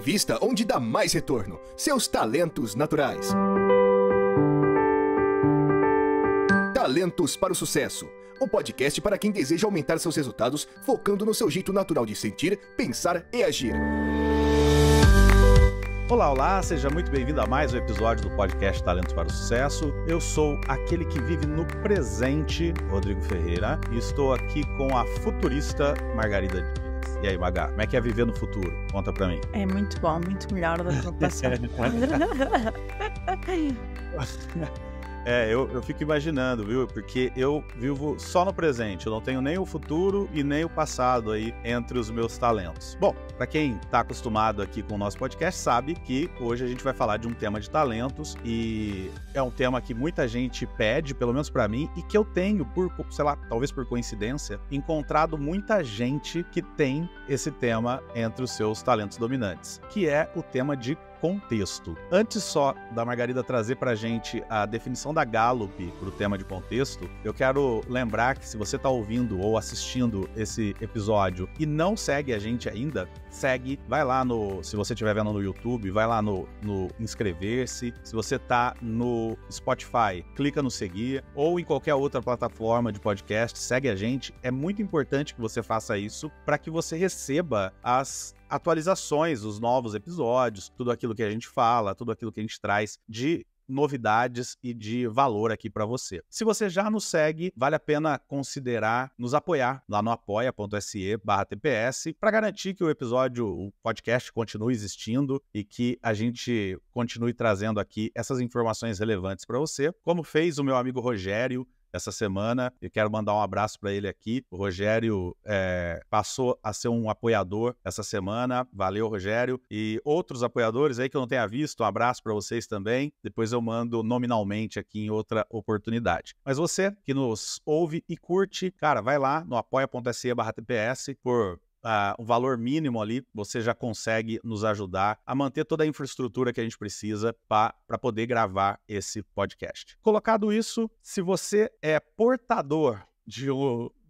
Invista onde dá mais retorno. Seus talentos naturais. Talentos para o Sucesso. O podcast para quem deseja aumentar seus resultados, focando no seu jeito natural de sentir, pensar e agir. Olá, olá, seja muito bem-vindo a mais um episódio do podcast Talentos para o Sucesso. Eu sou aquele que vive no presente, Rodrigo Ferreira, e estou aqui com a futurista Margarida Dias. E aí, Magá, como é que é viver no futuro? Conta pra mim. É muito bom, muito melhor do que o passado. Eu fico imaginando, viu? Porque eu vivo só no presente, eu não tenho nem o futuro e nem o passado aí entre os meus talentos. Bom, para quem está acostumado aqui com o nosso podcast, sabe que hoje a gente vai falar de um tema de talentos e é um tema que muita gente pede, pelo menos para mim, e que eu tenho, talvez por coincidência, encontrado muita gente que tem esse tema entre os seus talentos dominantes, que é o tema de contexto. Antes só da Margarida trazer pra gente a definição da Gallup pro tema de contexto, eu quero lembrar que se você tá ouvindo ou assistindo esse episódio e não segue a gente ainda, segue, vai lá se você estiver vendo no YouTube, vai lá no inscrever-se. Se você tá no Spotify, clica no seguir, ou em qualquer outra plataforma de podcast, segue a gente. É muito importante que você faça isso para que você receba as atualizações, os novos episódios, tudo aquilo que a gente fala, tudo aquilo que a gente traz de novidades e de valor aqui para você. Se você já nos segue, vale a pena considerar nos apoiar lá no apoia.se/TPS para garantir que o podcast continue existindo e que a gente continue trazendo aqui essas informações relevantes para você, como fez o meu amigo Rogério essa semana. Eu quero mandar um abraço para ele aqui. O Rogério passou a ser um apoiador essa semana. Valeu, Rogério. E outros apoiadores aí que eu não tenha visto, um abraço para vocês também. Depois eu mando nominalmente aqui em outra oportunidade. Mas você que nos ouve e curte, cara, vai lá no apoia.se/TPS por um valor mínimo ali, você já consegue nos ajudar a manter toda a infraestrutura que a gente precisa para poder gravar esse podcast. Colocado isso, se você é portador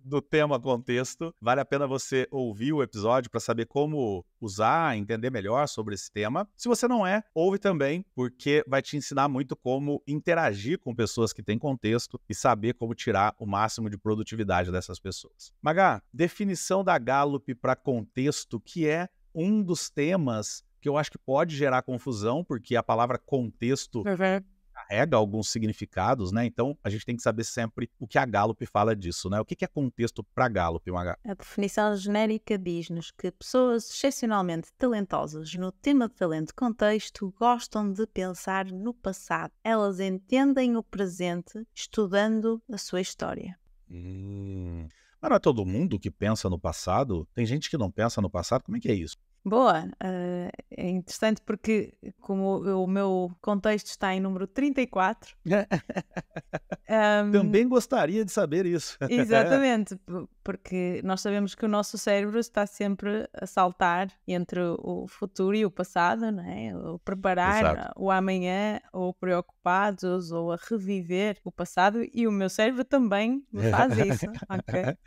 do tema contexto, vale a pena você ouvir o episódio para saber como usar, entender melhor sobre esse tema. Se você não é, ouve também, porque vai te ensinar muito como interagir com pessoas que têm contexto e saber como tirar o máximo de produtividade dessas pessoas. Magá, definição da Gallup para contexto, que é um dos temas que eu acho que pode gerar confusão, porque a palavra contexto carrega alguns significados, né? Então, a gente tem que saber sempre o que a Gallup fala disso, né? O que é contexto para Gallup, Magá? A definição genérica diz-nos que pessoas excepcionalmente talentosas no tema de talento contexto gostam de pensar no passado. Elas entendem o presente estudando a sua história. Mas não é todo mundo que pensa no passado? Tem gente que não pensa no passado? Como é que é isso? Boa, é interessante porque como o meu contexto está em número 34... Também gostaria de saber isso. Exatamente, porque nós sabemos que o nosso cérebro está sempre a saltar entre o futuro e o passado, não é? Ou preparar Exato. o amanhã, ou preocupados, ou a reviver o passado, e o meu cérebro também me faz isso, ok?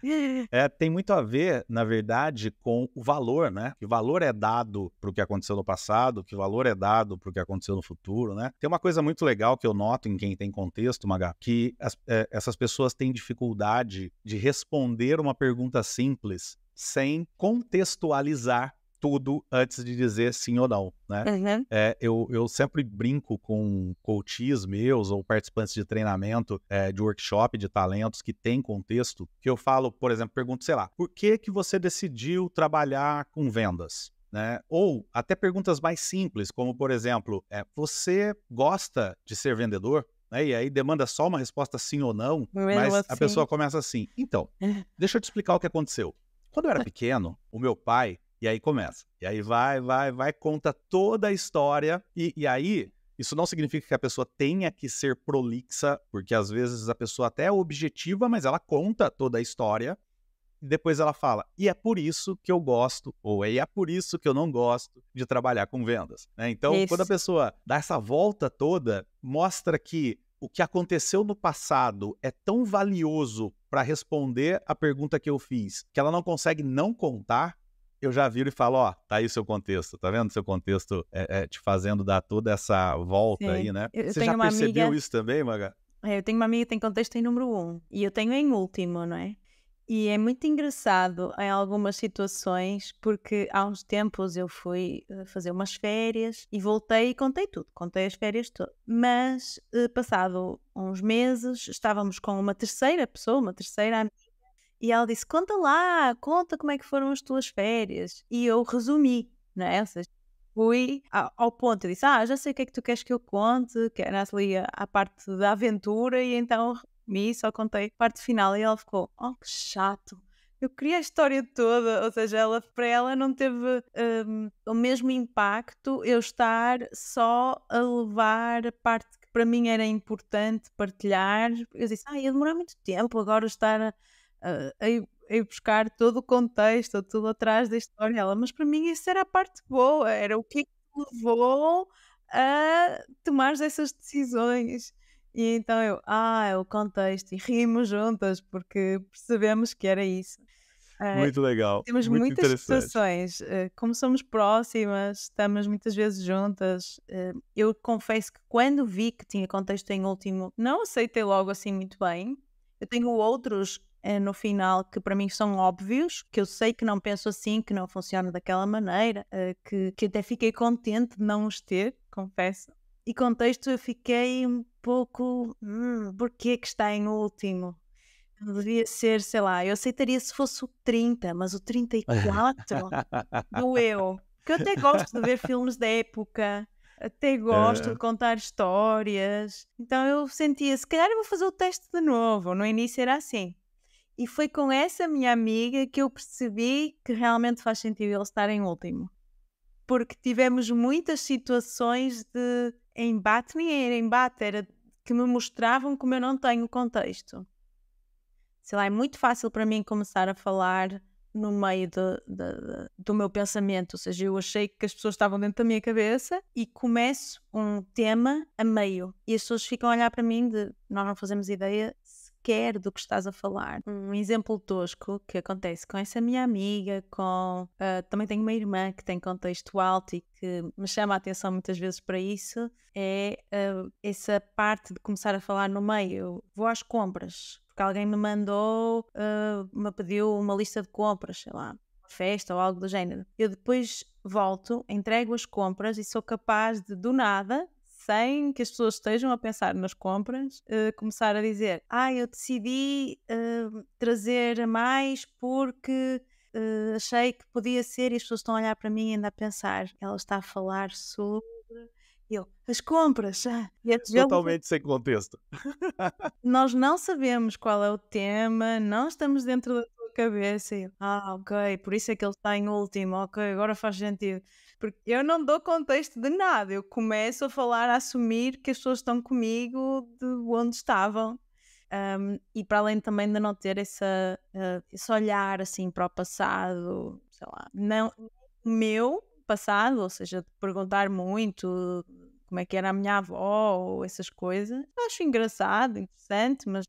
Tem muito a ver, na verdade, com o valor, né? Que valor é dado para o que aconteceu no passado, que valor é dado para o que aconteceu no futuro, né? Tem uma coisa muito legal que eu noto em quem tem contexto, Magá, que essas pessoas têm dificuldade de responder uma pergunta simples sem contextualizar tudo antes de dizer sim ou não, né? Uhum. Eu sempre brinco com coaches meus ou participantes de treinamento, de workshop de talentos que tem contexto, que eu falo, por exemplo, pergunto, sei lá, por que você decidiu trabalhar com vendas? Né? Ou até perguntas mais simples, como, por exemplo, você gosta de ser vendedor? Né? E aí demanda só uma resposta sim ou não, mas a pessoa começa assim, então, deixa eu te explicar o que aconteceu. Quando eu era pequeno, o meu pai, e aí começa, e aí vai, conta toda a história, e aí isso não significa que a pessoa tenha que ser prolixa, porque às vezes a pessoa até é objetiva, mas ela conta toda a história, e depois ela fala, e é por isso que eu gosto, ou é por isso que eu não gosto de trabalhar com vendas. Né? Então, quando a pessoa dá essa volta toda, mostra que o que aconteceu no passado é tão valioso para responder a pergunta que eu fiz, que ela não consegue não contar, eu já viro e falo, ó, tá aí o seu contexto, tá vendo? Seu contexto te fazendo dar toda essa volta aí, Sim. né? Eu Você tenho já uma percebeu amiga, isso também, Maga? eu tenho uma amiga que tem contexto em número 1 e eu tenho em último, não é? E é muito engraçado em algumas situações, porque há uns tempos eu fui fazer umas férias e voltei e contei tudo, contei as férias todas. Mas, passado uns meses, estávamos com uma terceira pessoa, uma terceira amiga, e ela disse: Conta lá, conta como é que foram as tuas férias. E eu resumi, não é? Ou seja, fui ao ponto, eu disse: Já sei o que é que tu queres que eu conte, que era ali a parte da aventura, e então resumi, só contei a parte final. E ela ficou: Oh, que chato. Eu queria a história toda, ou seja, para ela não teve o mesmo impacto eu estar só a levar a parte que para mim era importante partilhar. Eu disse: ia demorar muito tempo agora estar a ir buscar todo o contexto, tudo atrás da história. Ela, mas para mim isso era a parte boa, era o que é que te levou a tomar essas decisões. E então é o contexto, e rimos juntas porque percebemos que era isso. Muito legal, Temos muito muitas interessante. situações, como somos próximas, estamos muitas vezes juntas. Eu confesso que quando vi que tinha contexto em último, não aceitei logo assim muito bem. Eu tenho outros no final que para mim são óbvios, que eu sei que não penso assim, que não funciona daquela maneira, que até fiquei contente de não os ter, confesso. E contexto eu fiquei um pouco, porquê que está em último? Devia ser, sei lá, eu aceitaria se fosse o 30, mas o 34 doeu. Porque eu até gosto de ver filmes da época, até gosto de É, contar histórias. Então eu sentia, se calhar eu vou fazer o teste de novo. No início era assim. E foi com essa minha amiga que eu percebi que realmente faz sentido ele estar em último. Porque tivemos muitas situações de embate, nem era embate, era que me mostravam como eu não tenho contexto. Sei lá, é muito fácil para mim começar a falar no meio do meu pensamento, ou seja, eu achei que as pessoas estavam dentro da minha cabeça e começo um tema a meio e as pessoas ficam a olhar para mim de nós não fazemos ideia sequer do que estás a falar. Um exemplo tosco que acontece com essa minha amiga, também tenho uma irmã que tem contexto alto e que me chama a atenção muitas vezes para isso, é essa parte de começar a falar no meio. Eu vou às compras, porque alguém me mandou, me pediu uma lista de compras, sei lá, uma festa ou algo do género. Eu depois volto, entrego as compras e sou capaz de, do nada, sem que as pessoas estejam a pensar nas compras, começar a dizer: eu decidi trazer a mais porque achei que podia ser, e as pessoas estão a olhar para mim e ainda a pensar, ela está a falar sobre as compras. E às vezes totalmente sem contexto. nós não sabemos qual é o tema, não estamos dentro da tua cabeça. E eu, ok, por isso é que ele está em último, ok, agora faz sentido. Porque eu não dou contexto de nada, eu começo a falar, a assumir que as pessoas estão comigo de onde estavam. E para além também de não ter esse olhar assim para o passado, sei lá, não o meu passado, ou seja, de perguntar muito como é que era a minha avó ou essas coisas. Eu acho engraçado, interessante, mas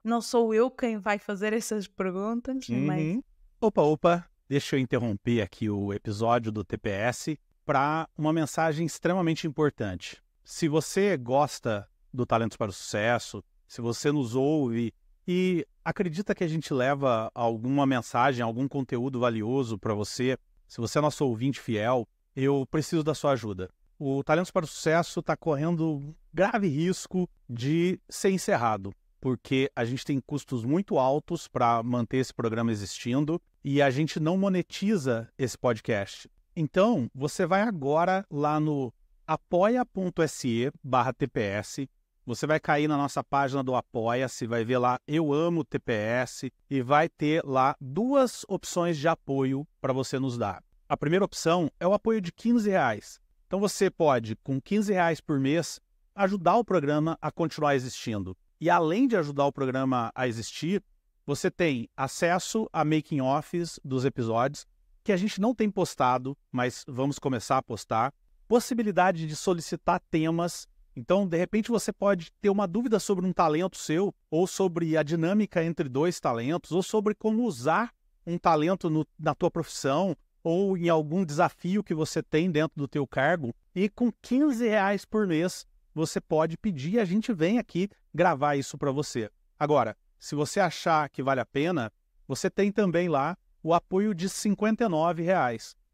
não sou eu quem vai fazer essas perguntas, nem mais. Uhum. Opa, deixa eu interromper aqui o episódio do TPS para uma mensagem extremamente importante. Se você gosta do Talentos para o Sucesso, se você nos ouve e acredita que a gente leva alguma mensagem, algum conteúdo valioso para você, se você é nosso ouvinte fiel, eu preciso da sua ajuda. O Talentos para o Sucesso está correndo grave risco de ser encerrado, porque a gente tem custos muito altos para manter esse programa existindo e a gente não monetiza esse podcast. Então, você vai agora lá no apoia.se/TPS, você vai cair na nossa página do Apoia-se, vai ver lá Eu Amo TPS e vai ter lá 2 opções de apoio para você nos dar. A primeira opção é o apoio de R$15. Então você pode, com R$15 por mês, ajudar o programa a continuar existindo. E além de ajudar o programa a existir, você tem acesso a making-offs dos episódios, que a gente não tem postado, mas vamos começar a postar. Possibilidade de solicitar temas. Então, de repente, você pode ter uma dúvida sobre um talento seu, ou sobre a dinâmica entre 2 talentos, ou sobre como usar um talento na tua profissão, ou em algum desafio que você tem dentro do teu cargo, e com R$ 15 por mês você pode pedir e a gente vem aqui gravar isso para você. Agora, se você achar que vale a pena, você tem também lá o apoio de R$ 59.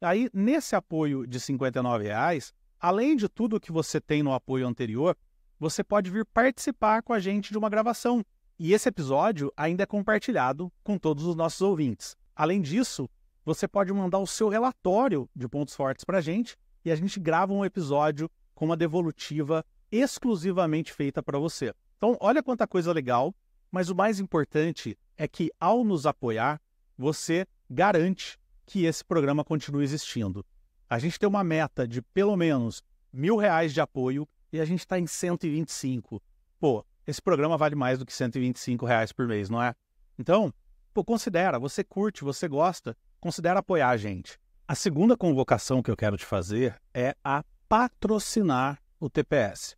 Aí, nesse apoio de R$ 59, além de tudo que você tem no apoio anterior, você pode vir participar com a gente de uma gravação. E esse episódio ainda é compartilhado com todos os nossos ouvintes. Além disso, você pode mandar o seu relatório de pontos fortes para a gente e a gente grava um episódio com uma devolutiva exclusivamente feita para você. Então, olha quanta coisa legal, mas o mais importante é que, ao nos apoiar, você garante que esse programa continue existindo. A gente tem uma meta de pelo menos R$ 1.000 de apoio e a gente está em 125. Pô, esse programa vale mais do que R$ 125 por mês, não é? Então, pô, considera, você curte, você gosta, considera apoiar a gente. A segunda convocação que eu quero te fazer é a patrocinar o TPS.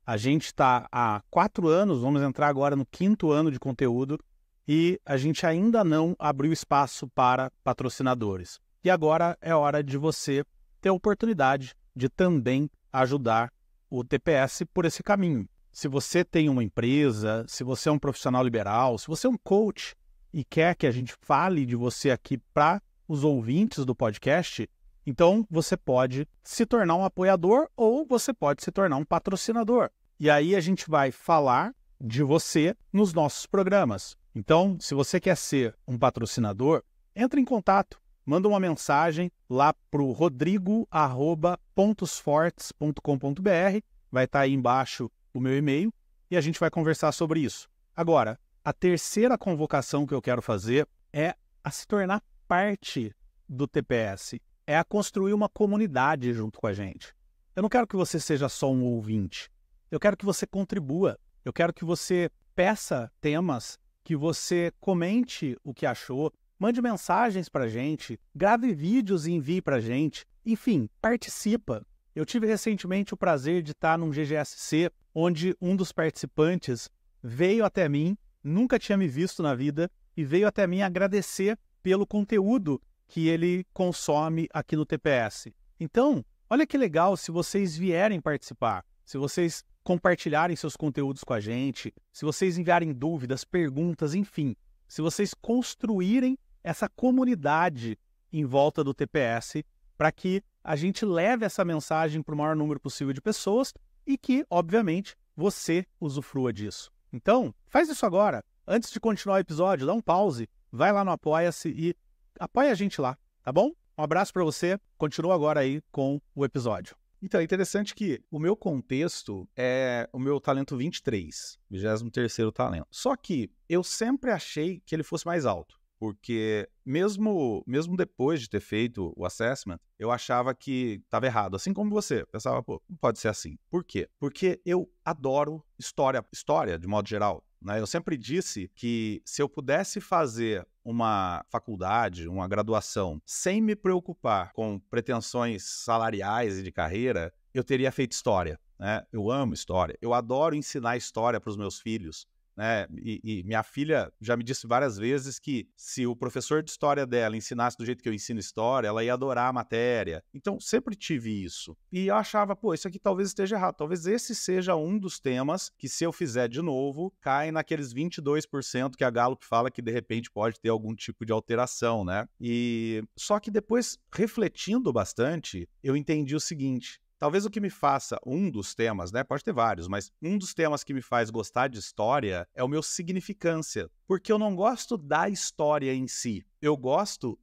A gente está há 4 anos, vamos entrar agora no 5º ano de conteúdo, e a gente ainda não abriu espaço para patrocinadores. E agora é hora de você ter a oportunidade de também ajudar o TPS por esse caminho. Se você tem uma empresa, se você é um profissional liberal, se você é um coach e quer que a gente fale de você aqui para os ouvintes do podcast, então você pode se tornar um apoiador ou você pode se tornar um patrocinador. E aí a gente vai falar de você nos nossos programas. Então, se você quer ser um patrocinador, entre em contato, manda uma mensagem lá para o rodrigo@pontosfortes.com.br, vai estar aí embaixo o meu e-mail e a gente vai conversar sobre isso. Agora, a terceira convocação que eu quero fazer é a se tornar parte do TPS, é a construir uma comunidade junto com a gente. Eu não quero que você seja só um ouvinte, eu quero que você contribua, eu quero que você peça temas, que você comente o que achou, mande mensagens para a gente, grave vídeos e envie para a gente, enfim, participa. Eu tive recentemente o prazer de estar num GGSC, onde um dos participantes veio até mim, nunca tinha me visto na vida, e veio até mim agradecer pelo conteúdo que ele consome aqui no TPS. Então, olha que legal se vocês vierem participar, se vocês compartilharem seus conteúdos com a gente, se vocês enviarem dúvidas, perguntas, enfim, se vocês construírem essa comunidade em volta do TPS para que a gente leve essa mensagem para o maior número possível de pessoas e que, obviamente, você usufrua disso. Então, faz isso agora. Antes de continuar o episódio, dá um pause, vai lá no Apoia-se e apoia a gente lá, tá bom? Um abraço para você, continua agora aí com o episódio. Então, é interessante que o meu contexto é o meu talento 23, 23º talento. Só que eu sempre achei que ele fosse mais alto, porque mesmo depois de ter feito o assessment, eu achava que estava errado, assim como você. Pensava, pô, não pode ser assim. Por quê? Porque eu adoro história de modo geral, né? Eu sempre disse que se eu pudesse fazer uma faculdade, uma graduação, sem me preocupar com pretensões salariais e de carreira, eu teria feito história, né? Eu amo história, eu adoro ensinar história para os meus filhos, né? E minha filha já me disse várias vezes que se o professor de história dela ensinasse do jeito que eu ensino história, ela ia adorar a matéria. Então, sempre tive isso. E eu achava, pô, isso aqui talvez esteja errado. Talvez esse seja um dos temas que, se eu fizer de novo, cai naqueles 22% que a Gallup fala que, de repente, pode ter algum tipo de alteração, né? E só que depois, refletindo bastante, eu entendi o seguinte: talvez o que me faça, um dos temas, né? Pode ter vários, mas um dos temas que me faz gostar de história é o meu significância. Porque eu não gosto da história em si. Eu gosto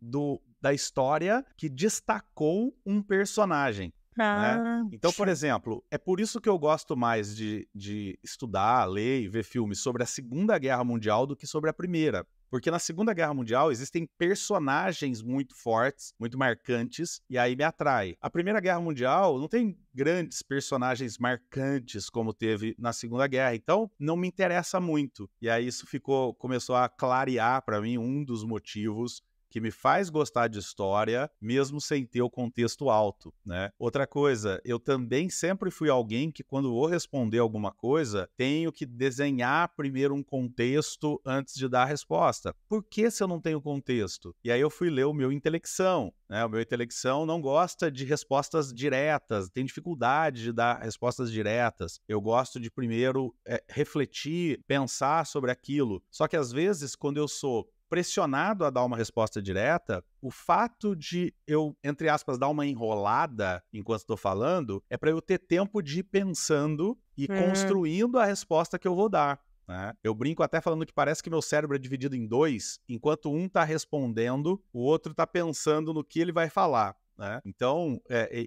da história que destacou um personagem. Né? Então, por exemplo, é por isso que eu gosto mais de estudar, ler e ver filmes sobre a Segunda Guerra Mundial do que sobre a Primeira. Porque na Segunda Guerra Mundial existem personagens muito fortes, muito marcantes, e aí me atrai. A Primeira Guerra Mundial não tem grandes personagens marcantes como teve na Segunda Guerra, então não me interessa muito. E aí isso começou a clarear para mim um dos motivos que me faz gostar de história, mesmo sem ter o contexto alto, né? Outra coisa, eu também sempre fui alguém que, quando vou responder alguma coisa, tenho que desenhar primeiro um contexto antes de dar a resposta. Por que se eu não tenho contexto? E aí eu fui ler o meu Intelecção, né? O meu Intelecção não gosta de respostas diretas, tem dificuldade de dar respostas diretas. Eu gosto de primeiro refletir, pensar sobre aquilo. Só que às vezes, quando eu sou pressionado a dar uma resposta direta, o fato de eu, entre aspas, dar uma enrolada enquanto estou falando, é para eu ter tempo de ir pensando e construindo a resposta que eu vou dar, né? Eu brinco até falando que parece que meu cérebro é dividido em dois, enquanto um está respondendo, o outro está pensando no que ele vai falar, né? Então,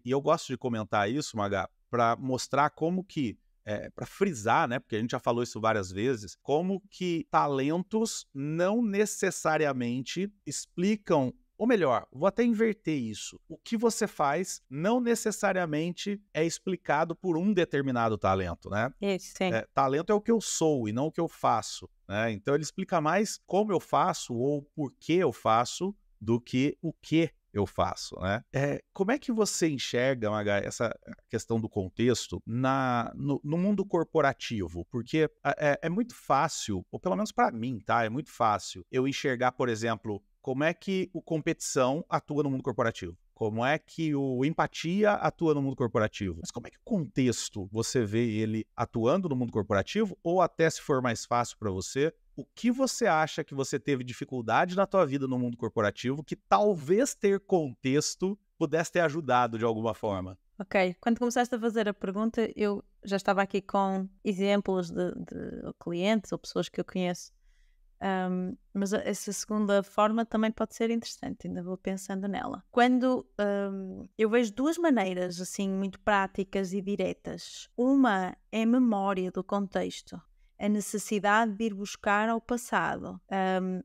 e eu gosto de comentar isso, Magá, para mostrar como que para frisar, né, porque a gente já falou isso várias vezes, como que talentos não necessariamente explicam, ou melhor, vou até inverter isso. O que você faz não necessariamente é explicado por um determinado talento, né? Isso, sim. Talento é o que eu sou e não o que eu faço, né? Então ele explica mais como eu faço ou por que eu faço do que o que eu faço, né? Como é que você enxerga, Maga, essa questão do contexto no mundo corporativo? Porque é muito fácil, ou pelo menos para mim, tá? É muito fácil eu enxergar, por exemplo, como é que o competição atua no mundo corporativo. Como é que o empatia atua no mundo corporativo? Mas como é que o contexto você vê ele atuando no mundo corporativo? Ou até, se for mais fácil para você, o que você acha que você teve dificuldade na tua vida no mundo corporativo que talvez ter contexto pudesse ter ajudado de alguma forma? Ok, quando começaste a fazer a pergunta, eu já estava aqui com exemplos de clientes ou pessoas que eu conheço. Mas essa segunda forma também pode ser interessante, ainda vou pensando nela. Quando eu vejo duas maneiras assim muito práticas e diretas. Uma é a memória do contexto, a necessidade de ir buscar ao passado.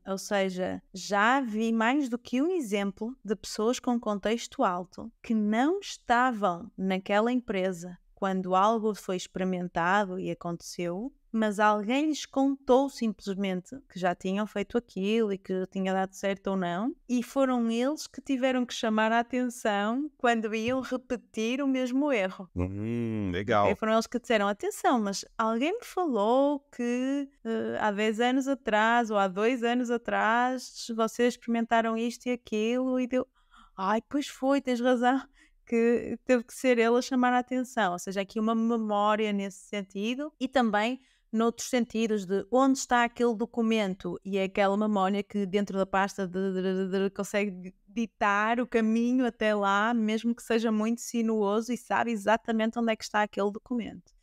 Ou seja, já vi mais do que um exemplo de pessoas com contexto alto que não estavam naquela empresa quando algo foi experimentado e aconteceu, mas alguém lhes contou simplesmente que já tinham feito aquilo e que tinha dado certo ou não, e foram eles que tiveram que chamar a atenção quando iam repetir o mesmo erro. Legal. Okay? Foram eles que disseram, atenção, mas alguém me falou que há 10 anos atrás ou há 2 anos atrás vocês experimentaram isto e aquilo e deu... Ai, pois foi, tens razão. Que teve que ser ele a chamar a atenção, ou seja, aqui uma memória nesse sentido e também noutros sentidos de onde está aquele documento e é aquela memória que dentro da pasta consegue ditar o caminho até lá, mesmo que seja muito sinuoso e sabe exatamente onde é que está aquele documento.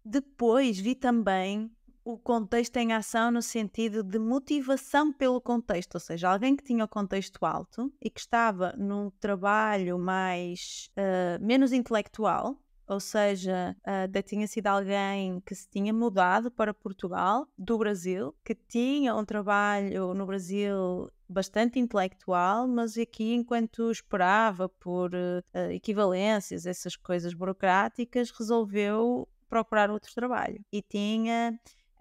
Depois vi também o contexto em ação no sentido de motivação pelo contexto, ou seja, alguém que tinha o contexto alto e que estava num trabalho menos intelectual, ou seja, tinha sido alguém que se tinha mudado para Portugal, do Brasil, que tinha um trabalho no Brasil bastante intelectual, mas aqui, enquanto esperava por equivalências, essas coisas burocráticas, resolveu procurar outro trabalho. E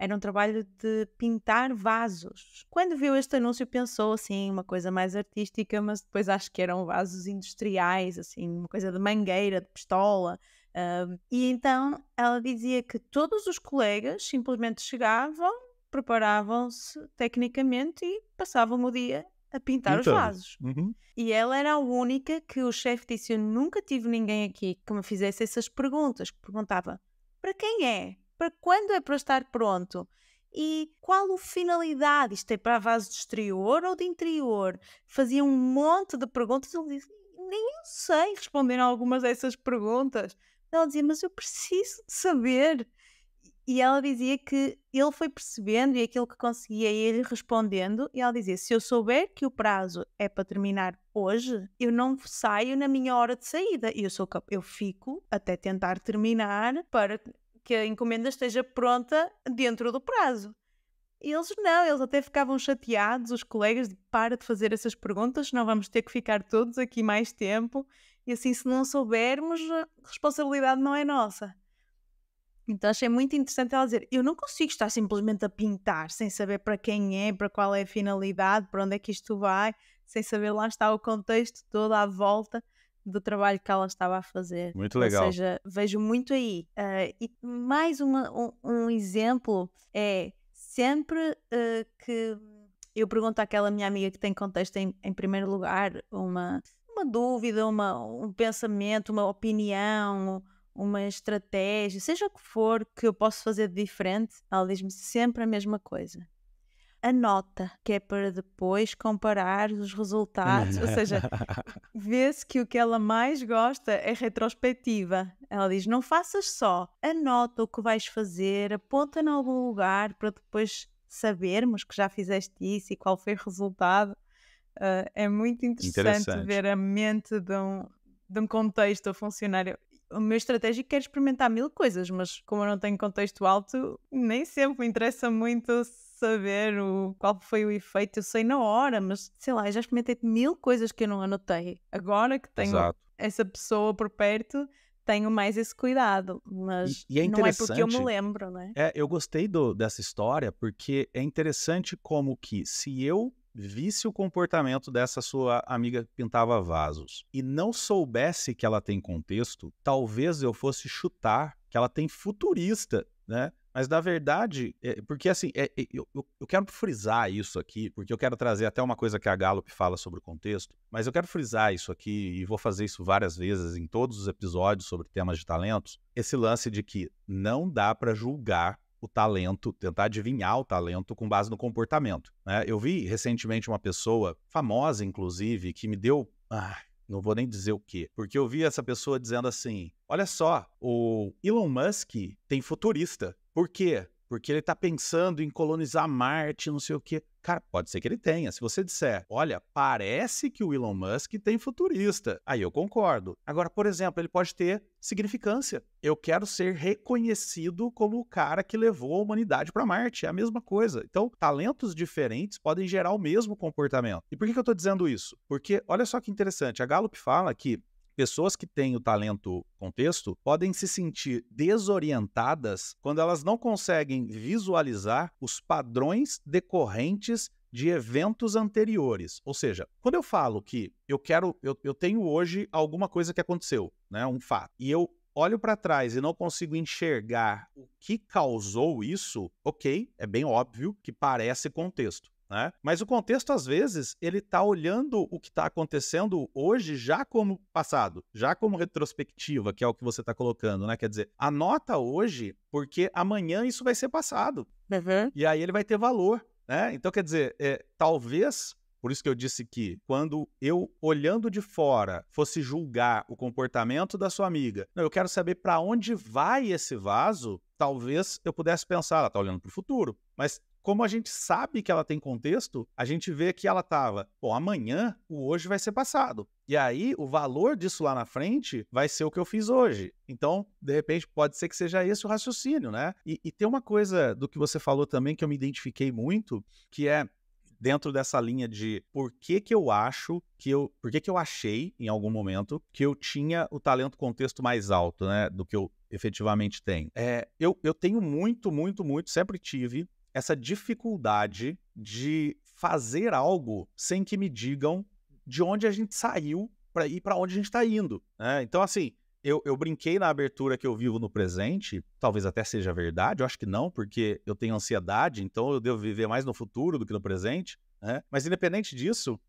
era um trabalho de pintar vasos. Quando viu este anúncio pensou assim, uma coisa mais artística, mas depois acho que eram vasos industriais, assim, uma coisa de mangueira, de pistola. E então ela dizia que todos os colegas simplesmente chegavam, preparavam-se tecnicamente e passavam o dia a pintar os vasos. E ela era a única que o chefe disse, eu nunca tive ninguém aqui que me fizesse essas perguntas, que perguntava, para quem é? Para quando é para estar pronto? E qual a finalidade? Isto é para vaso de exterior ou de interior? Fazia um monte de perguntas. Ele disse, nem eu sei responder a algumas dessas perguntas. Ela dizia, mas eu preciso de saber. E ela dizia que ele foi percebendo e aquilo que conseguia ir respondendo. E ela dizia, se eu souber que o prazo é para terminar hoje, eu não saio na minha hora de saída. Eu fico até tentar terminar para que a encomenda esteja pronta dentro do prazo. E eles não, eles até ficavam chateados, os colegas, de para de fazer essas perguntas, senão vamos ter que ficar todos aqui mais tempo, e assim se não soubermos, a responsabilidade não é nossa. Então achei muito interessante ela dizer, eu não consigo estar simplesmente a pintar, sem saber para quem é, para qual é a finalidade, para onde é que isto vai, sem saber lá está o contexto todo à volta do trabalho que ela estava a fazer. Muito legal. Ou seja, vejo muito aí. E mais um exemplo é sempre que eu pergunto àquela minha amiga que tem contexto em primeiro lugar, uma dúvida, um pensamento, uma opinião, uma estratégia, seja o que for que eu posso fazer de diferente, ela diz-me sempre a mesma coisa. Anota, que é para depois comparar os resultados, ou seja, vê-se que o que ela mais gosta é retrospectiva. Ela diz, não faças só, anota o que vais fazer, aponta em algum lugar para depois sabermos que já fizeste isso e qual foi o resultado. É muito interessante ver a mente de um contexto a funcionar. O meu estratégico quer experimentar 1000 coisas, mas como eu não tenho contexto alto, nem sempre me interessa muito saber qual foi o efeito. Eu sei na hora, mas sei lá, eu já experimentei 1000 coisas que eu não anotei. Agora que tenho essa pessoa por perto, tenho mais esse cuidado, mas e é não é porque eu me lembro, né? Eu gostei dessa história porque é interessante como que se eu visse o comportamento dessa sua amiga que pintava vasos e não soubesse que ela tem contexto, talvez eu fosse chutar que ela tem futurista, né? Mas na verdade, porque assim, eu quero frisar isso aqui, porque eu quero trazer até uma coisa que a Gallup fala sobre o contexto, mas eu quero frisar isso aqui e vou fazer isso várias vezes em todos os episódios sobre temas de talentos, esse lance de que não dá para julgar o talento, tentar adivinhar o talento com base no comportamento, né? Eu vi recentemente uma pessoa, famosa inclusive, que me deu... não vou nem dizer o quê, porque eu vi essa pessoa dizendo assim, olha só, o Elon Musk tem futurista. Por quê? Porque ele está pensando em colonizar Marte, não sei o quê. Cara, pode ser que ele tenha. Se você disser, olha, parece que o Elon Musk tem futurista. Aí eu concordo. Agora, por exemplo, ele pode ter significância. Eu quero ser reconhecido como o cara que levou a humanidade para Marte. É a mesma coisa. Então, talentos diferentes podem gerar o mesmo comportamento. E por que eu estou dizendo isso? Porque, olha só que interessante, a Gallup fala que pessoas que têm o talento contexto podem se sentir desorientadas quando elas não conseguem visualizar os padrões decorrentes de eventos anteriores. Ou seja, quando eu falo que eu tenho hoje alguma coisa que aconteceu, né, um fato, e eu olho para trás e não consigo enxergar o que causou isso, ok, é bem óbvio que parece contexto. Né? Mas o contexto, às vezes, ele está olhando o que está acontecendo hoje já como passado, já como retrospectiva, que é o que você está colocando, né? Quer dizer, anota hoje, porque amanhã isso vai ser passado. Uhum. E aí ele vai ter valor, né? Então, quer dizer, talvez... Por isso que eu disse que quando eu, olhando de fora, fosse julgar o comportamento da sua amiga, não, eu quero saber para onde vai esse vaso, talvez eu pudesse pensar, ela está olhando para o futuro. Mas como a gente sabe que ela tem contexto, a gente vê que ela estava, bom, amanhã o hoje vai ser passado. E aí o valor disso lá na frente vai ser o que eu fiz hoje. Então, de repente, pode ser que seja esse o raciocínio, né? E tem uma coisa do que você falou também que eu me identifiquei muito, que é dentro dessa linha de por que eu achei, em algum momento, que eu tinha o talento contexto mais alto, né, do que eu efetivamente tenho. Eu tenho muito, sempre tive essa dificuldade de fazer algo sem que me digam de onde a gente saiu para ir para onde a gente está indo, né? Então, assim, eu brinquei na abertura que eu vivo no presente, talvez até seja verdade, eu acho que não, porque eu tenho ansiedade, então eu devo viver mais no futuro do que no presente, né? Mas independente disso,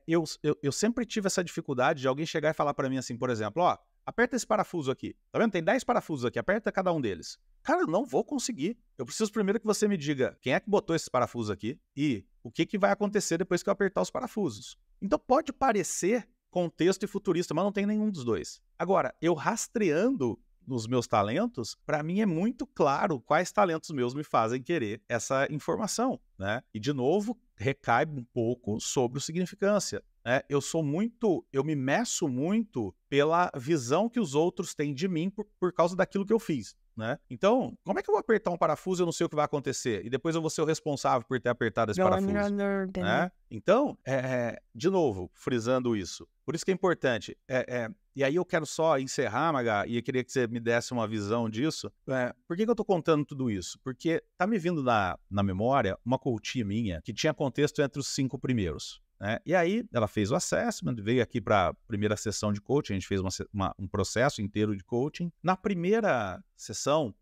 eu sempre tive essa dificuldade de alguém chegar e falar para mim assim, por exemplo, ó, aperta esse parafuso aqui, tá vendo? Tem 10 parafusos aqui, aperta cada um deles. Cara, eu não vou conseguir. Eu preciso primeiro que você me diga quem é que botou esses parafusos aqui e o que vai acontecer depois que eu apertar os parafusos. Então pode parecer contexto e futurista, mas não tem nenhum dos dois. Agora, eu rastreando nos meus talentos, para mim é muito claro quais talentos meus me fazem querer essa informação, né? E, de novo, recai um pouco sobre o significância. Né? Eu me meço muito pela visão que os outros têm de mim por causa daquilo que eu fiz. Né? Então, como é que eu vou apertar um parafuso e eu não sei o que vai acontecer? E depois eu vou ser o responsável por ter apertado esse parafuso. Né? Então, de novo, frisando isso. Por isso que é importante. E aí eu quero só encerrar, Magá, e eu queria que você me desse uma visão disso. Por que eu estou contando tudo isso? Porque tá me vindo na memória uma coaching minha que tinha contexto entre os 5 primeiros. né? E aí ela fez o assessment, veio aqui para a primeira sessão de coaching, a gente fez um processo inteiro de coaching. Na primeira sessão,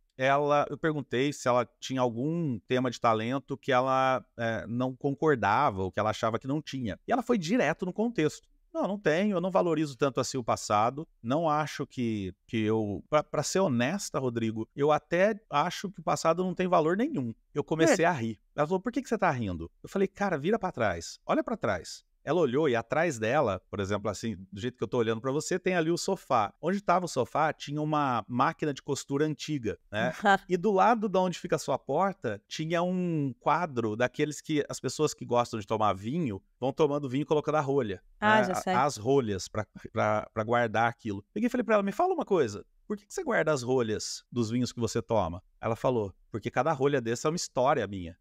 eu perguntei se ela tinha algum tema de talento que ela não concordava ou que ela achava que não tinha. E ela foi direto no contexto. Não tenho, eu não valorizo tanto assim o passado, não acho que eu... Para ser honesta, Rodrigo, eu até acho que o passado não tem valor nenhum. Eu comecei a rir. Ela falou, por que você tá rindo? Eu falei, cara, vira para trás, olha para trás. Ela olhou e atrás dela, por exemplo, assim, do jeito que eu tô olhando para você, tem ali o sofá. Onde estava o sofá, tinha uma máquina de costura antiga, né? E do lado de onde fica a sua porta, tinha um quadro daqueles que as pessoas que gostam de tomar vinho vão tomando vinho e colocando a rolha. Ah, né? já sei. As rolhas para guardar aquilo. Peguei e falei para ela, me fala uma coisa. Por que você guarda as rolhas dos vinhos que você toma? Ela falou, porque cada rolha dessa é uma história minha.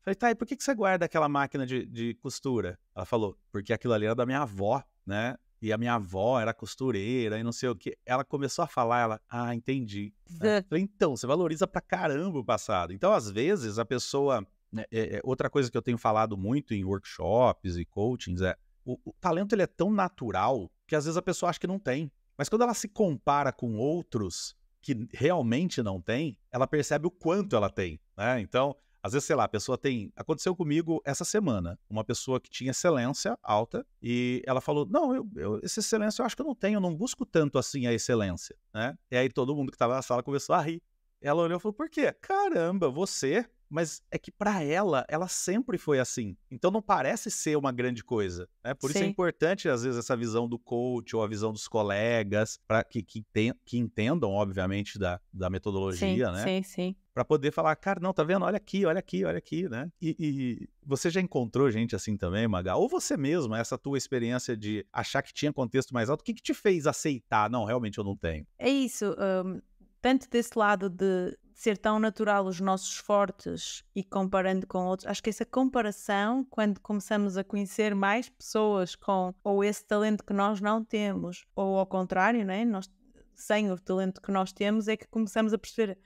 Falei, tá, e por que você guarda aquela máquina de costura? Ela falou, porque aquilo ali era da minha avó, né? E a minha avó era costureira e não sei o quê. Ela começou a falar, entendi. Falei, então, você valoriza pra caramba o passado. Então, às vezes, a pessoa... outra coisa que eu tenho falado muito em workshops e coachings o talento ele é tão natural que às vezes a pessoa acha que não tem. Mas quando ela se compara com outros que realmente não tem, ela percebe o quanto ela tem, né? Então... Às vezes, sei lá, a pessoa tem... Aconteceu comigo essa semana, uma pessoa que tinha excelência alta e ela falou, não, essa excelência eu acho que eu não tenho, eu não busco tanto assim a excelência, né? E aí todo mundo que estava na sala começou a rir. Ela olhou e falou, por quê? Caramba, você... Mas é que pra ela sempre foi assim. Então não parece ser uma grande coisa, né? Por isso é importante, às vezes, essa visão do coach ou a visão dos colegas, para que entendam, obviamente, da metodologia, né? Sim. Para poder falar, cara, não, tá vendo? Olha aqui, né? E você já encontrou gente assim também, Maga? Ou você mesmo, essa tua experiência de achar que tinha contexto mais alto, o que te fez aceitar? Não, realmente eu não tenho. É isso, tanto desse lado de ser tão natural os nossos fortes e comparando com outros, acho que essa comparação, quando começamos a conhecer mais pessoas com ou esse talento que nós não temos, ou ao contrário, né? Nós sem o talento que nós temos, é que começamos a perceber,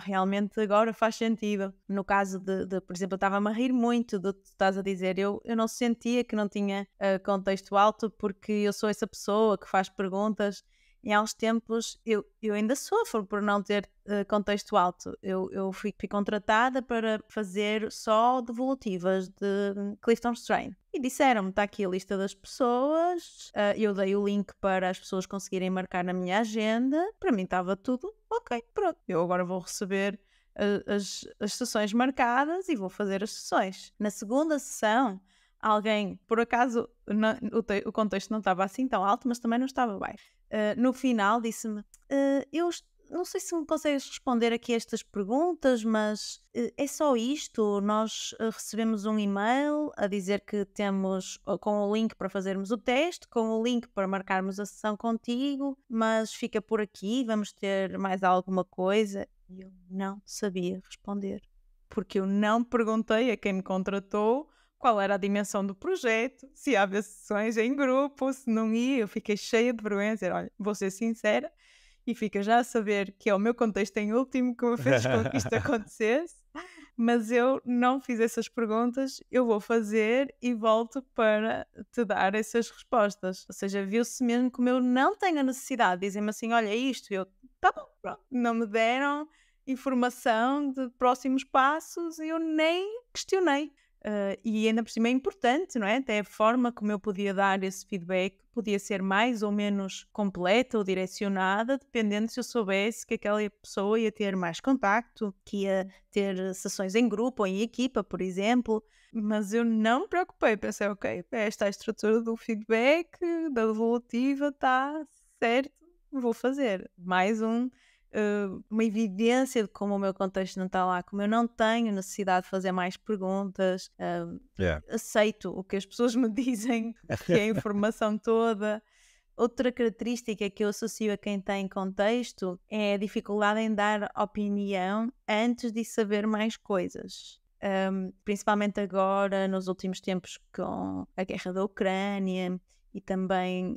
realmente agora faz sentido. No caso por exemplo, eu estava-me a rir muito do que tu estás a dizer, eu não sentia que não tinha contexto alto, porque eu sou essa pessoa que faz perguntas, e há uns tempos eu ainda sofro por não ter contexto alto. Eu fui contratada para fazer só devolutivas de Clifton Strand. E disseram-me, está aqui a lista das pessoas, eu dei o link para as pessoas conseguirem marcar na minha agenda, para mim estava tudo ok, pronto. Eu agora vou receber as sessões marcadas e vou fazer as sessões. Na segunda sessão, alguém, por acaso, o contexto não estava assim tão alto, mas também não estava baixo. No final disse-me, eu não sei se me consegues responder aqui estas perguntas, mas é só isto, nós recebemos um e-mail a dizer que temos com o link para fazermos o teste, com o link para marcarmos a sessão contigo, mas fica por aqui, vamos ter mais alguma coisa? E eu não sabia responder, porque eu não perguntei a quem me contratou qual era a dimensão do projeto, se havia sessões em grupo, se não ia. Eu fiquei cheia de vergonha, dizer, olha, vou ser sincera, e fica já a saber que é o meu contexto em último que me fez com que isto acontecesse, mas eu não fiz essas perguntas, eu vou fazer e volto para te dar essas respostas. Ou seja, viu-se mesmo como eu não tenho a necessidade, dizem-me assim, olha isto, eu, tá bom, pronto, não me deram informação de próximos passos e eu nem questionei. E ainda por cima é importante, não é? Até a forma como eu podia dar esse feedback podia ser mais ou menos completa ou direcionada, dependendo se eu soubesse que aquela pessoa ia ter mais contacto, que ia ter sessões em grupo ou em equipa, por exemplo. Mas eu não me preocupei, pensei, ok, esta é a estrutura do feedback, da devolutiva, está certo, vou fazer. Mais uma evidência de como o meu contexto não está lá, como eu não tenho necessidade de fazer mais perguntas, aceito o que as pessoas me dizem, que é a informação toda. Outra característica que eu associo a quem tem contexto é a dificuldade em dar opinião antes de saber mais coisas. Principalmente agora, nos últimos tempos, com a guerra da Ucrânia e também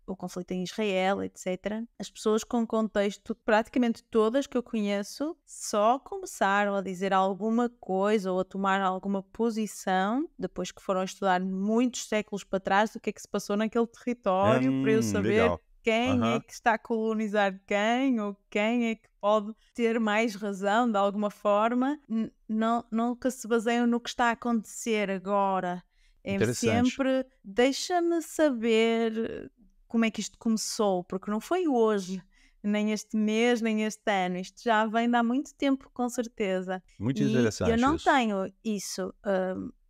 o conflito em Israel, etc., as pessoas com contexto, praticamente todas que eu conheço, só começaram a dizer alguma coisa ou a tomar alguma posição depois que foram estudar muitos séculos para trás do que é que se passou naquele território, para eu saber Legal. quem é Aham. que está a colonizar quem, ou quem é que pode ter mais razão de alguma forma. Não, nunca se baseiam no que está a acontecer agora. É Interessante. sempre, deixa-me saber como é que isto começou, porque não foi hoje, nem este mês, nem este ano. Isto já vem de há muito tempo, com certeza. Muito E eu interessante não isso. tenho isso.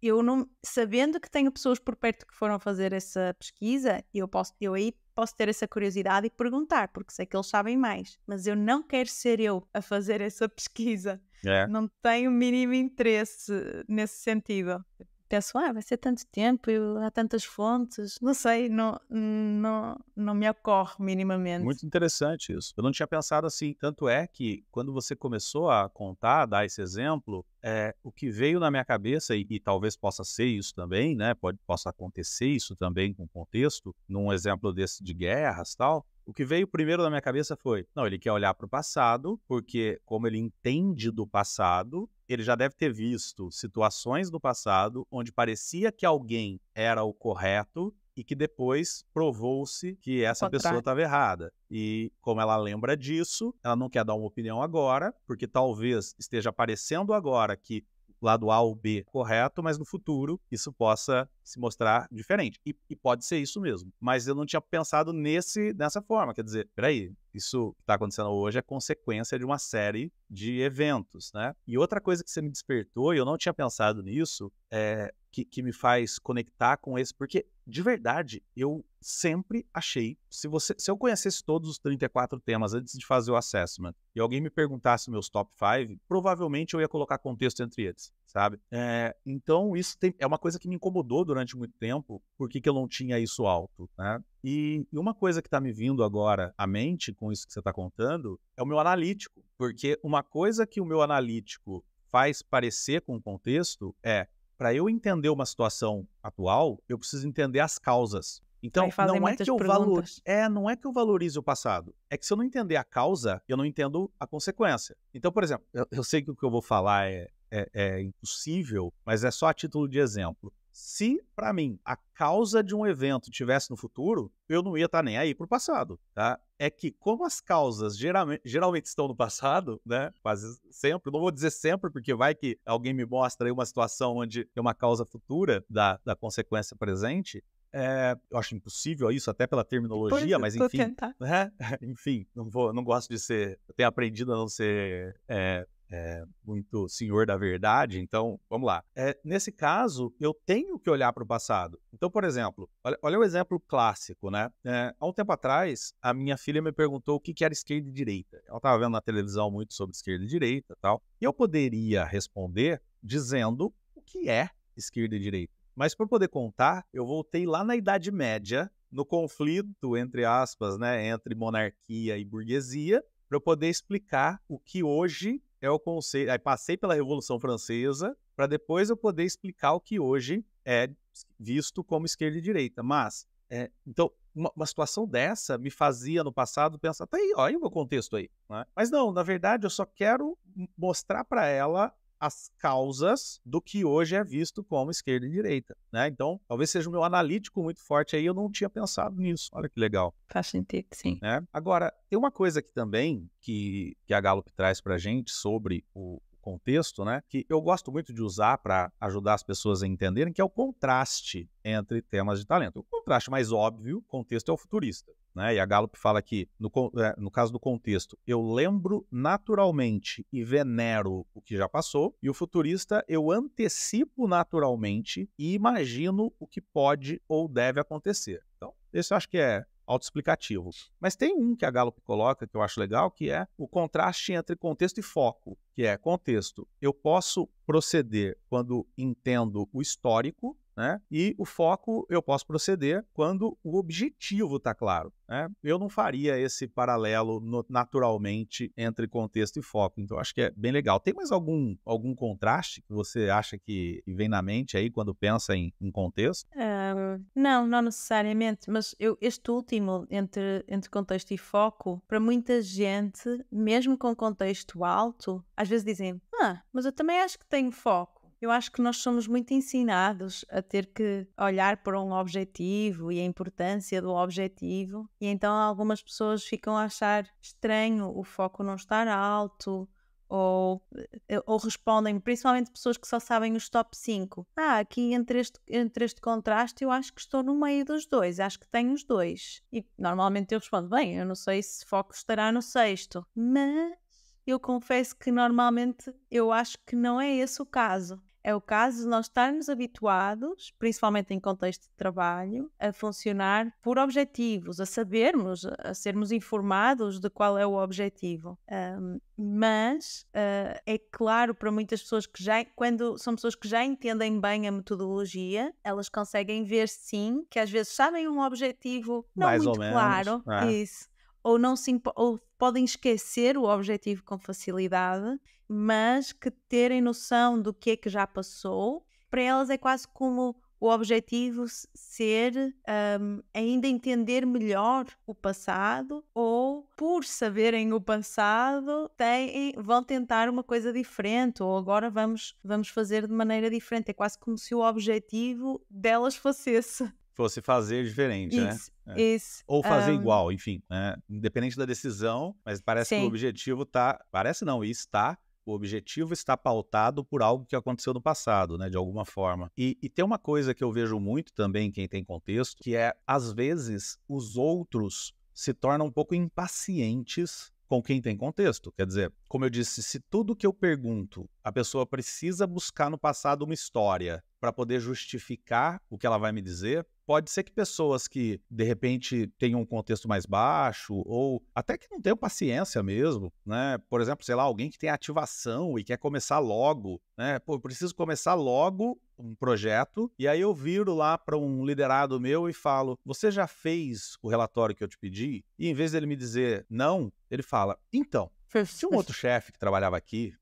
Eu não, sabendo que tenho pessoas por perto que foram fazer essa pesquisa, eu aí posso ter essa curiosidade e perguntar, porque sei que eles sabem mais. Mas eu não quero ser eu a fazer essa pesquisa. É. Não tenho o mínimo interesse nesse sentido. Penso, vai ser tanto tempo, há tantas fontes, não sei, não me ocorre minimamente. Muito interessante isso. Eu não tinha pensado assim. Tanto é que, quando você começou a contar, dar esse exemplo, o que veio na minha cabeça, e talvez possa ser isso também, né? Possa acontecer isso também com contexto, num exemplo desse de guerras e tal. O que veio primeiro na minha cabeça foi, não, ele quer olhar para o passado, porque como ele entende do passado, ele já deve ter visto situações do passado onde parecia que alguém era o correto e que depois provou-se que Ao essa pessoa contrário. estava errada. E como ela lembra disso, ela não quer dar uma opinião agora, porque talvez esteja aparecendo agora que o lado A ou B é correto, mas no futuro isso possa se mostrar diferente. E pode ser isso mesmo. Mas eu não tinha pensado nessa forma. Quer dizer, peraí, isso que está acontecendo hoje é consequência de uma série de eventos, né? E outra coisa que você me despertou, e eu não tinha pensado nisso, que me faz conectar com esse, porque, de verdade, eu sempre achei, se eu conhecesse todos os 34 temas antes de fazer o assessment, e alguém me perguntasse meus top 5, provavelmente eu ia colocar contexto entre eles, sabe? Então, isso é uma coisa que me incomodou durante muito tempo, porque que eu não tinha isso alto, né? E uma coisa que está me vindo agora à mente com isso que você está contando é o meu analítico, porque uma coisa que o meu analítico faz parecer com o contexto para eu entender uma situação atual, eu preciso entender as causas. Aí Então, fazem muitas perguntas. não é que eu valorize o passado, é que se eu não entender a causa, eu não entendo a consequência. Então, por exemplo, eu sei que o que eu vou falar é impossível, mas é só a título de exemplo. Se, para mim, a causa de um evento tivesse no futuro, eu não ia estar nem aí para o passado, tá? É que, como as causas geralmente estão no passado, né? Quase sempre, não vou dizer sempre, porque vai que alguém me mostra aí uma situação onde tem uma causa futura da consequência presente. Eu acho impossível isso, até pela Pois, terminologia, eu mas estou a enfim, tentar. né? Enfim, não gosto de ser. Eu tenho aprendido a não ser muito senhor da verdade, então vamos lá. Nesse caso, eu tenho que olhar para o passado. Então, por exemplo, olha o exemplo clássico, né? Há um tempo atrás, a minha filha me perguntou o que era esquerda e direita. Ela estava vendo na televisão muito sobre esquerda e direita e tal, e eu poderia responder dizendo o que é esquerda e direita. Mas para poder contar, eu voltei lá na Idade Média, no conflito, entre aspas, né, entre monarquia e burguesia, para eu poder explicar o que hoje é o conceito. Aí passei pela Revolução Francesa, para depois eu poder explicar o que hoje é visto como esquerda e direita. Mas, então, uma situação dessa me fazia no passado pensar, tá aí, olha o meu contexto aí. Né? Mas não, na verdade, eu só quero mostrar para ela as causas do que hoje é visto como esquerda e direita, né? Então, talvez seja o meu analítico muito forte aí, eu não tinha pensado nisso. Olha que legal. Faz sentido, sim. Né? Agora, tem uma coisa aqui também que a Gallup traz pra gente sobre o contexto, né? Que eu gosto muito de usar para ajudar as pessoas a entenderem, que é o contraste entre temas de talento. O contraste mais óbvio, contexto é o futurista. Né? E a Gallup fala que, no caso do contexto, eu lembro naturalmente e venero o que já passou, e o futurista eu antecipo naturalmente e imagino o que pode ou deve acontecer. Então, esse eu acho que é autoexplicativo. Mas tem um que a Gallup coloca, que eu acho legal, que é o contraste entre contexto e foco, que é contexto. Eu posso proceder quando entendo o histórico, né? E o foco eu posso proceder quando o objetivo está claro, né? Eu não faria esse paralelo naturalmente entre contexto e foco, então acho que é bem legal. Tem mais algum contraste que você acha que vem na mente aí quando pensa em contexto? Não necessariamente, mas este último, entre contexto e foco, para muita gente, mesmo com contexto alto, às vezes dizem, mas eu também acho que tenho foco. Eu acho que nós somos muito ensinados a ter que olhar para um objetivo e a importância do objetivo, e então algumas pessoas ficam a achar estranho o foco não estar alto, ou respondem, principalmente pessoas que só sabem os top 5. Aqui entre este contraste eu acho que estou no meio dos dois, acho que tenho os dois. E normalmente eu respondo, bem, eu não sei se foco estará no sexto, mas eu confesso que normalmente eu acho que não é esse o caso. É o caso de nós estarmos habituados, principalmente em contexto de trabalho, a funcionar por objetivos, a sabermos, a sermos informados de qual é o objetivo. Mas é claro para muitas pessoas que quando são pessoas que já entendem bem a metodologia, elas conseguem ver sim que às vezes sabem um objetivo não Mais ou muito menos, claro, né? isso, ou podem esquecer o objetivo com facilidade, mas que terem noção do que é que já passou, para elas é quase como o objetivo ser ainda entender melhor o passado, ou por saberem o passado vão tentar uma coisa diferente, ou agora vamos fazer de maneira diferente. É quase como se o objetivo delas fosse esse. Fosse fazer diferente, né? Isso. Ou fazer igual, enfim, né? Independente da decisão, mas parece que o objetivo está... Parece não, está... O objetivo está pautado por algo que aconteceu no passado, né, de alguma forma. E tem uma coisa que eu vejo muito também, quem tem contexto, que é, às vezes, os outros se tornam um pouco impacientes com quem tem contexto. Quer dizer, como eu disse, se tudo que eu pergunto, a pessoa precisa buscar no passado uma história para poder justificar o que ela vai me dizer, pode ser que pessoas que, de repente, tenham um contexto mais baixo ou até que não tenham paciência mesmo, né? Por exemplo, sei lá, alguém que tem ativação e quer começar logo, né? Pô, eu preciso começar logo um projeto, e aí eu viro lá para um liderado meu e falo, você já fez o relatório que eu te pedi? E em vez dele me dizer não, ele fala, então, tinha um outro chefe que trabalhava aqui,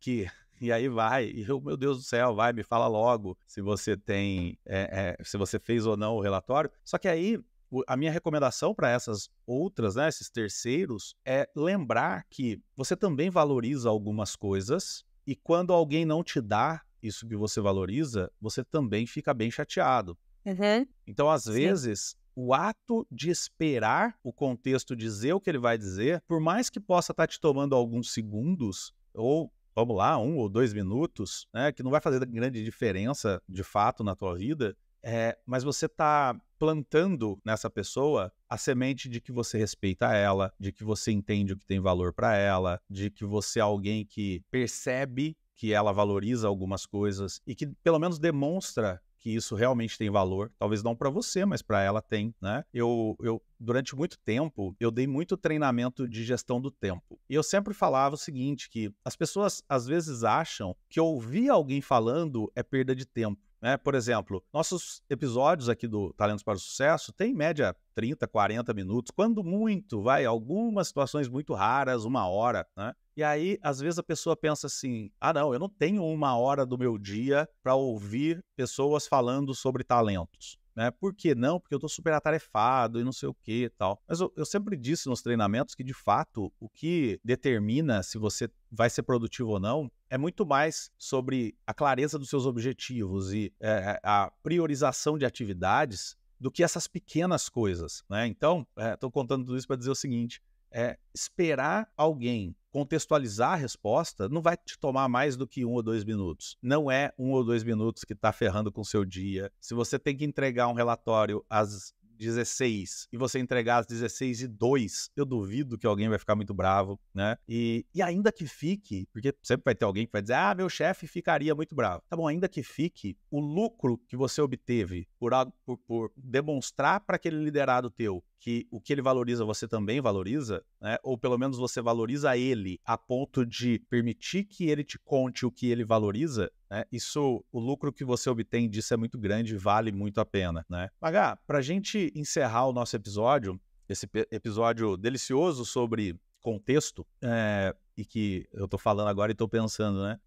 e aí vai, e eu, meu Deus do céu, vai, me fala logo se você tem, se você fez ou não o relatório. Só que aí, a minha recomendação para essas outras, né, esses terceiros, é lembrar que você também valoriza algumas coisas, e quando alguém não te dá isso que você valoriza, você também fica bem chateado. Então, às vezes, o ato de esperar o contexto dizer o que ele vai dizer, por mais que possa estar te tomando alguns segundos, ou vamos lá, 1 ou 2 minutos, né, que não vai fazer grande diferença, de fato, na tua vida, mas você está plantando nessa pessoa a semente de que você respeita ela, de que você entende o que tem valor para ela, de que você é alguém que percebe que ela valoriza algumas coisas e que pelo menos demonstra que isso realmente tem valor, talvez não para você, mas para ela tem, né? Eu durante muito tempo, eu dei muito treinamento de gestão do tempo. E eu sempre falava o seguinte, que as pessoas às vezes acham que ouvir alguém falando é perda de tempo, né? Por exemplo, nossos episódios aqui do Talentos para o Sucesso têm em média 30, 40 minutos, quando muito, algumas situações muito raras, 1 hora, né? E aí, às vezes a pessoa pensa assim, não, eu não tenho 1 hora do meu dia para ouvir pessoas falando sobre talentos, né? Por que não? Porque eu estou super atarefado e não sei o que e tal. Mas eu sempre disse nos treinamentos que, de fato, o que determina se você vai ser produtivo ou não é muito mais sobre a clareza dos seus objetivos e a priorização de atividades do que essas pequenas coisas, né? Então, estou contando tudo isso para dizer o seguinte, esperar alguém contextualizar a resposta não vai te tomar mais do que 1 ou 2 minutos. Não é 1 ou 2 minutos que está ferrando com o seu dia. Se você tem que entregar um relatório às 16 e você entregar às 16h02, eu duvido que alguém vai ficar muito bravo, né? E ainda que fique, porque sempre vai ter alguém que vai dizer, meu chefe ficaria muito bravo. Tá bom, ainda que fique, o lucro que você obteve por demonstrar para aquele liderado teu que o que ele valoriza você também valoriza, né? Ou pelo menos você valoriza ele a ponto de permitir que ele te conte o que ele valoriza, né? Isso, o lucro que você obtém disso é muito grande e vale muito a pena, né? Magá, para a gente encerrar o nosso episódio, esse episódio delicioso sobre contexto, e que eu tô falando agora e tô pensando, né?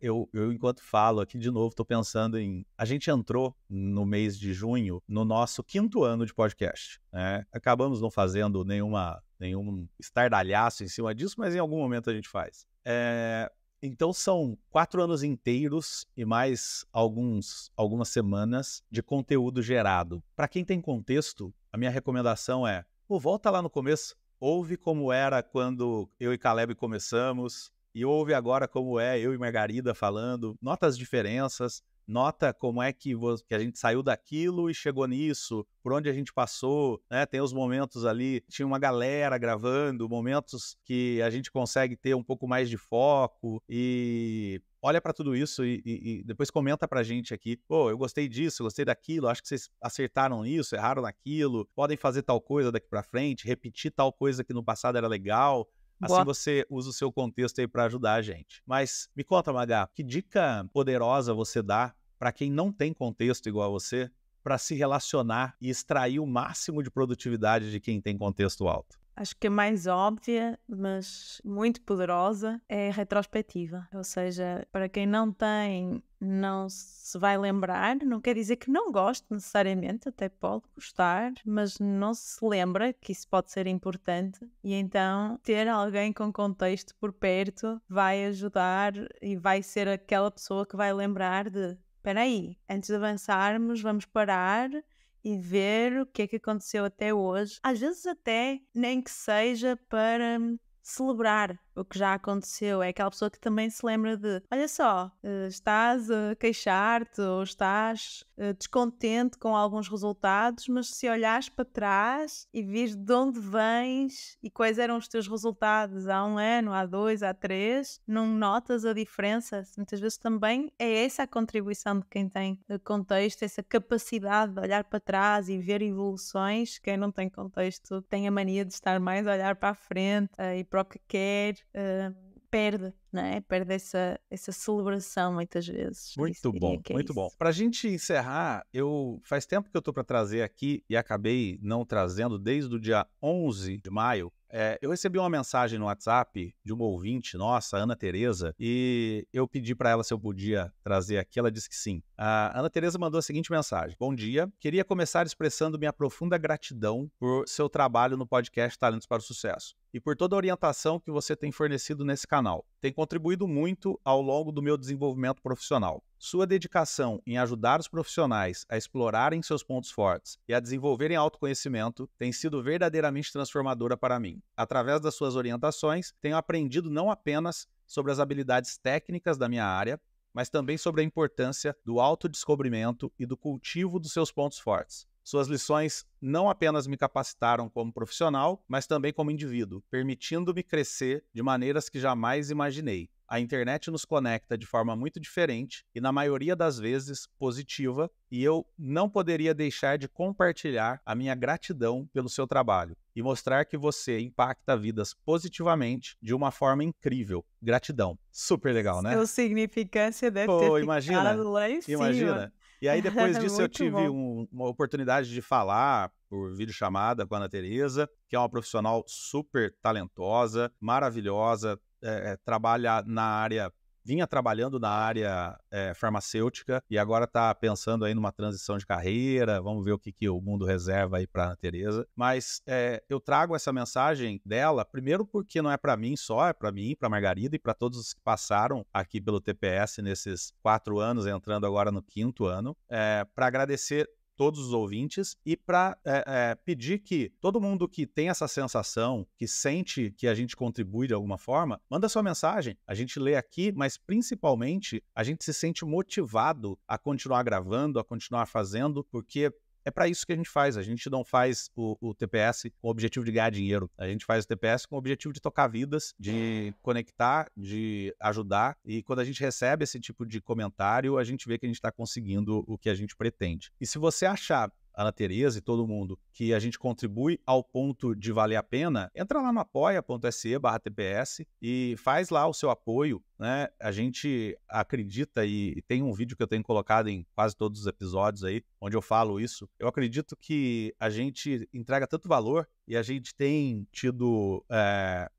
Eu enquanto falo aqui de novo, tô pensando em... A gente entrou no mês de junho no nosso 5º ano de podcast, né? Acabamos não fazendo nenhum estardalhaço em cima disso, mas em algum momento a gente faz. Então são 4 anos inteiros e mais algumas semanas de conteúdo gerado. Para quem tem contexto, a minha recomendação é, volta lá no começo, ouve como era quando eu e Caleb começamos e ouve agora como é eu e Margarida falando, nota as diferenças, nota como é que a gente saiu daquilo e chegou nisso, por onde a gente passou, né? Tem os momentos ali, tinha uma galera gravando, momentos que a gente consegue ter um pouco mais de foco e olha para tudo isso e depois comenta pra gente aqui, eu gostei disso, eu gostei daquilo, acho que vocês acertaram nisso, erraram naquilo, podem fazer tal coisa daqui pra frente, repetir tal coisa que no passado era legal. Assim você usa o seu contexto aí para ajudar a gente. Mas me conta, Magá, que dica poderosa você dá para quem não tem contexto igual a você para se relacionar e extrair o máximo de produtividade de quem tem contexto alto? Acho que a mais óbvia, mas muito poderosa, é a retrospectiva. Ou seja, para quem não tem, não se vai lembrar, não quer dizer que não goste necessariamente, até pode gostar, mas não se lembra que isso pode ser importante e então ter alguém com contexto por perto vai ajudar e vai ser aquela pessoa que vai lembrar de: espera aí, antes de avançarmos, vamos parar e ver o que é que aconteceu até hoje. Às vezes até nem que seja para celebrar o que já aconteceu. É aquela pessoa que também se lembra de: olha só, estás a queixar-te ou estás descontente com alguns resultados, mas se olhares para trás e vires de onde vens e quais eram os teus resultados há 1 ano, há 2, há 3, não notas a diferença? Muitas vezes também é essa a contribuição de quem tem contexto, essa capacidade de olhar para trás e ver evoluções. Quem não tem contexto tem a mania de estar mais a olhar para a frente e para o que quer, perde, não é? Perde essa celebração muitas vezes. Muito bom, muito bom. Para a gente encerrar, faz tempo que eu estou para trazer aqui e acabei não trazendo desde o dia 11 de maio. Eu recebi uma mensagem no WhatsApp de uma ouvinte nossa, Ana Tereza, e eu pedi para ela se eu podia trazer aqui. Ela disse que sim. A Ana Tereza mandou a seguinte mensagem: bom dia, queria começar expressando minha profunda gratidão por seu trabalho no podcast Talentos para o Sucesso e por toda a orientação que você tem fornecido nesse canal. Tem contribuído muito ao longo do meu desenvolvimento profissional. Sua dedicação em ajudar os profissionais a explorarem seus pontos fortes e a desenvolverem autoconhecimento tem sido verdadeiramente transformadora para mim. Através das suas orientações, tenho aprendido não apenas sobre as habilidades técnicas da minha área, mas também sobre a importância do autodescobrimento e do cultivo dos seus pontos fortes. Suas lições não apenas me capacitaram como profissional, mas também como indivíduo, permitindo-me crescer de maneiras que jamais imaginei. A internet nos conecta de forma muito diferente e, na maioria das vezes, positiva, e eu não poderia deixar de compartilhar a minha gratidão pelo seu trabalho e mostrar que você impacta vidas positivamente de uma forma incrível. Gratidão. Super legal, né? A significância deve ter ficado lá em cima. Imagina. E aí, depois disso, eu tive bom. uma oportunidade de falar por videochamada com a Ana Tereza, que é uma profissional super talentosa, maravilhosa, trabalha na área, vinha trabalhando na área farmacêutica e agora está pensando aí numa transição de carreira. Vamos ver o que o mundo reserva aí para a Ana Tereza. Mas eu trago essa mensagem dela, primeiro porque não é para mim só, é para mim, para a Margarida e para todos os que passaram aqui pelo TPS nesses 4 anos, entrando agora no 5º ano, para agradecer todos os ouvintes e para pedir que todo mundo que tem essa sensação, que sente que a gente contribui de alguma forma, manda sua mensagem, a gente lê aqui, mas principalmente a gente se sente motivado a continuar gravando, a continuar fazendo, porque é para isso que a gente não faz o TPS com o objetivo de ganhar dinheiro. A gente faz o TPS com o objetivo de tocar vidas, de conectar, de ajudar. E quando a gente recebe esse tipo de comentário, a gente vê que a gente está conseguindo o que a gente pretende. E se você achar Ana Tereza e todo mundo, que a gente contribui ao ponto de valer a pena, entra lá no apoia.se/TPS e faz lá o seu apoio, né? A gente acredita, e tem um vídeo que eu tenho colocado em quase todos os episódios aí, onde eu falo isso. Eu acredito que a gente entrega tanto valor e a gente tem tido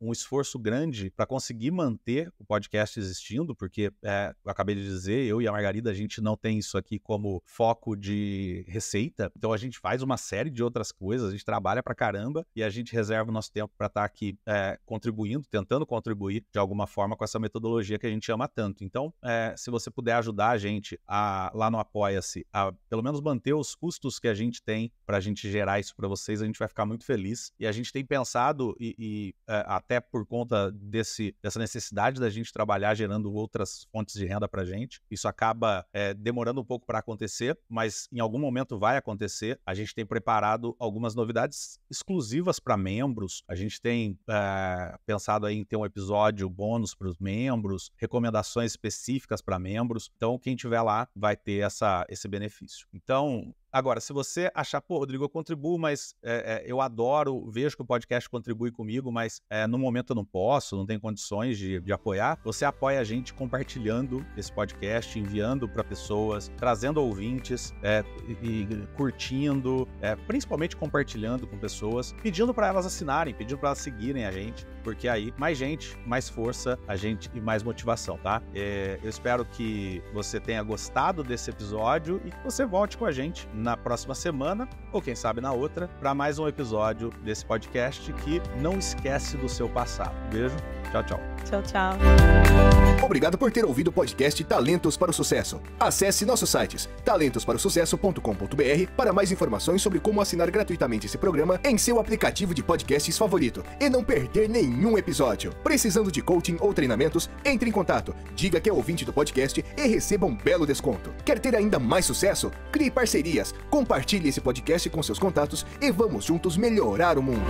um esforço grande para conseguir manter o podcast existindo, porque eu acabei de dizer, eu e a Margarida, a gente não tem isso aqui como foco de receita, então a gente faz uma série de outras coisas, a gente trabalha pra caramba e a gente reserva o nosso tempo para estar aqui contribuindo, tentando contribuir de alguma forma com essa metodologia que a gente ama tanto. Então, se você puder ajudar a gente lá no Apoia-se a pelo menos manter os custos que a gente tem para a gente gerar isso para vocês, a gente vai ficar muito feliz. E a gente tem pensado, até por conta dessa necessidade da gente trabalhar gerando outras fontes de renda para a gente, isso acaba demorando um pouco para acontecer, mas em algum momento vai acontecer. A gente tem preparado algumas novidades exclusivas para membros, a gente tem pensado aí em ter um episódio bônus para os membros, recomendações específicas para membros, então quem tiver lá vai ter esse benefício. Então, agora, se você achar, pô, Rodrigo, eu contribuo, mas eu adoro, vejo que o podcast contribui comigo, mas no momento eu não posso, não tenho condições de apoiar, você apoia a gente compartilhando esse podcast, enviando para pessoas, trazendo ouvintes e curtindo, principalmente compartilhando com pessoas, pedindo para elas assinarem, pedindo para elas seguirem a gente, porque aí mais gente, mais força a gente e mais motivação, tá? Eu espero que você tenha gostado desse episódio e que você volte com a gente na próxima semana, ou quem sabe na outra, para mais um episódio desse podcast que não esquece do seu passado. Beijo, tchau, tchau. Tchau, tchau. Obrigado por ter ouvido o podcast Talentos para o Sucesso. Acesse nossos sites talentosparosucesso.com.br para mais informações sobre como assinar gratuitamente esse programa em seu aplicativo de podcasts favorito e não perder nenhum episódio. Precisando de coaching ou treinamentos, entre em contato, diga que é ouvinte do podcast e receba um belo desconto. Quer ter ainda mais sucesso? Crie parcerias, compartilhe esse podcast com seus contatos e vamos juntos melhorar o mundo.